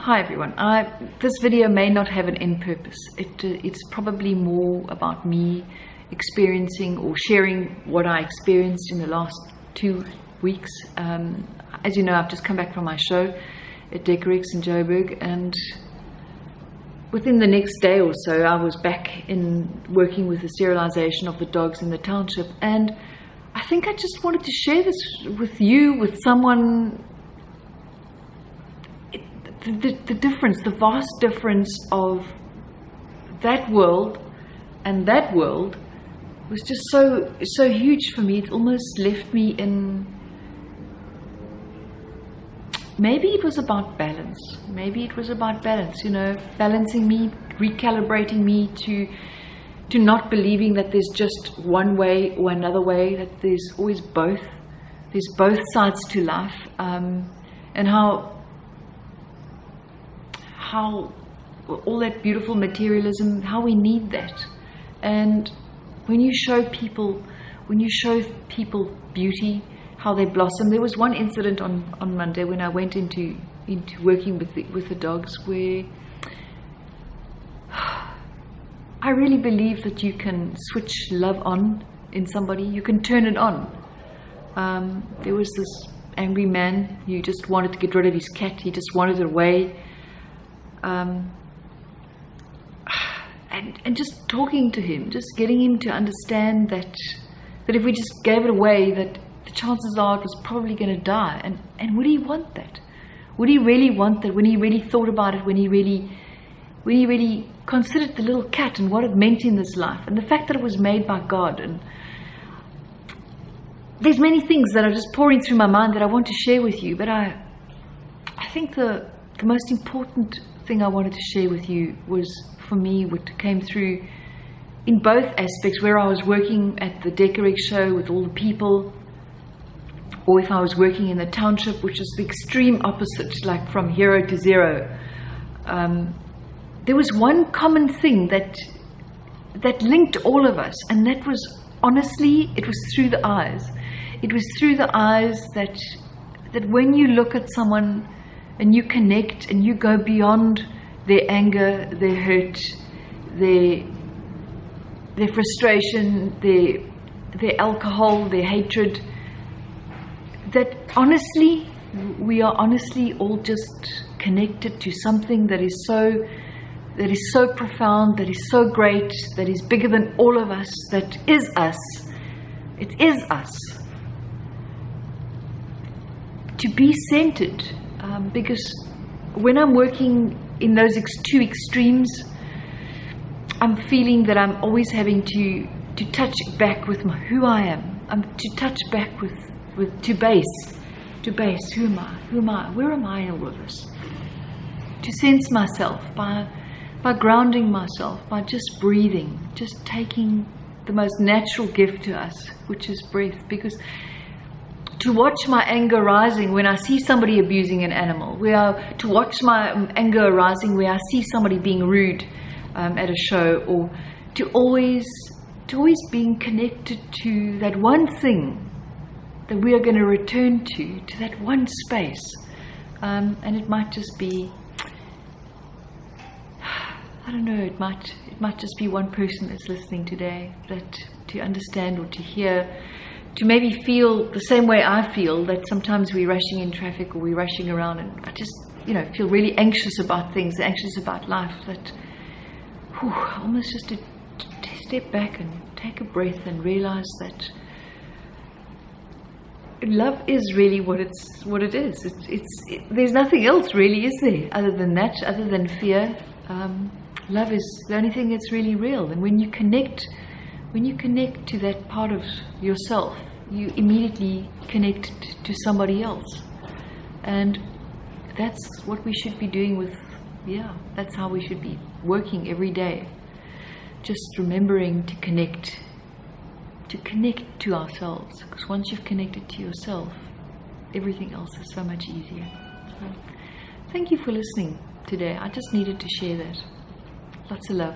Hi everyone. This video may not have an end purpose. It's probably more about me experiencing or sharing what I experienced in the last 2 weeks. As you know, I've just come back from my show at Decorex in Joburg, and within the next day or so I was back in working with the sterilization of the dogs in the township, and I think I just wanted to share this with you, with someone. The difference, the vast difference of that world and that world was just so huge for me. It almost left me in, maybe it was about balance. Maybe it was about balance, you know, balancing me, recalibrating me to not believing that there's just one way or another way, that there's always both. There's both sides to life, and how all that beautiful materialism, how we need that. And when you show people beauty, how they blossom. There was one incident on Monday when I went into working with the dogs, where I really believe that you can switch love on in somebody. You can turn it on. There was this angry man who just wanted to get rid of his cat. He just wanted it away. And just talking to him, just getting him to understand that if we just gave it away, that the chances are it was probably going to die. And would he want that? Would he really want that? When he really thought about it, when he really considered the little cat and what it meant in this life, and the fact that it was made by God. And there's many things that are just pouring through my mind that I want to share with you, but I think the most important thing I wanted to share with you was, for me, what came through in both aspects, where I was working at the Decorex show with all the people, or if I was working in the township, which is the extreme opposite, like from hero to zero. There was one common thing that linked all of us, and that was, honestly, it was through the eyes. It was through the eyes that when you look at someone and you connect and you go beyond their anger, their hurt, their frustration, their alcohol, their hatred, that honestly, we are honestly all just connected to something that is so profound, that is so great, that is bigger than all of us, that is us. It is us. To be centered. Because when I'm working in those two extremes, I'm feeling that I'm always having to touch back with who I am. To touch back to base. Who am I? Where am I in all of this? To sense myself by grounding myself, by just breathing, just taking the most natural gift to us, which is breath. Because to watch my anger rising when I see somebody abusing an animal, to watch my anger arising where I see somebody being rude at a show, or to always being connected to that one thing that we are going to return to that one space. And it might just be, I don't know, it might just be one person that's listening today, that to understand or to hear, to maybe feel the same way I feel, that sometimes we're rushing in traffic or we're rushing around, and I just, feel really anxious about things, anxious about life, that almost just to step back and take a breath and realize that love is really what it is. There's nothing else really, is there, other than that, other than fear. Love is the only thing that's really real. And when you connect to that part of yourself, you immediately connect to somebody else. And that's what we should be doing that's how we should be working every day. Just remembering to connect to ourselves. Because once you've connected to yourself, everything else is so much easier. So, thank you for listening today. I just needed to share that. Lots of love.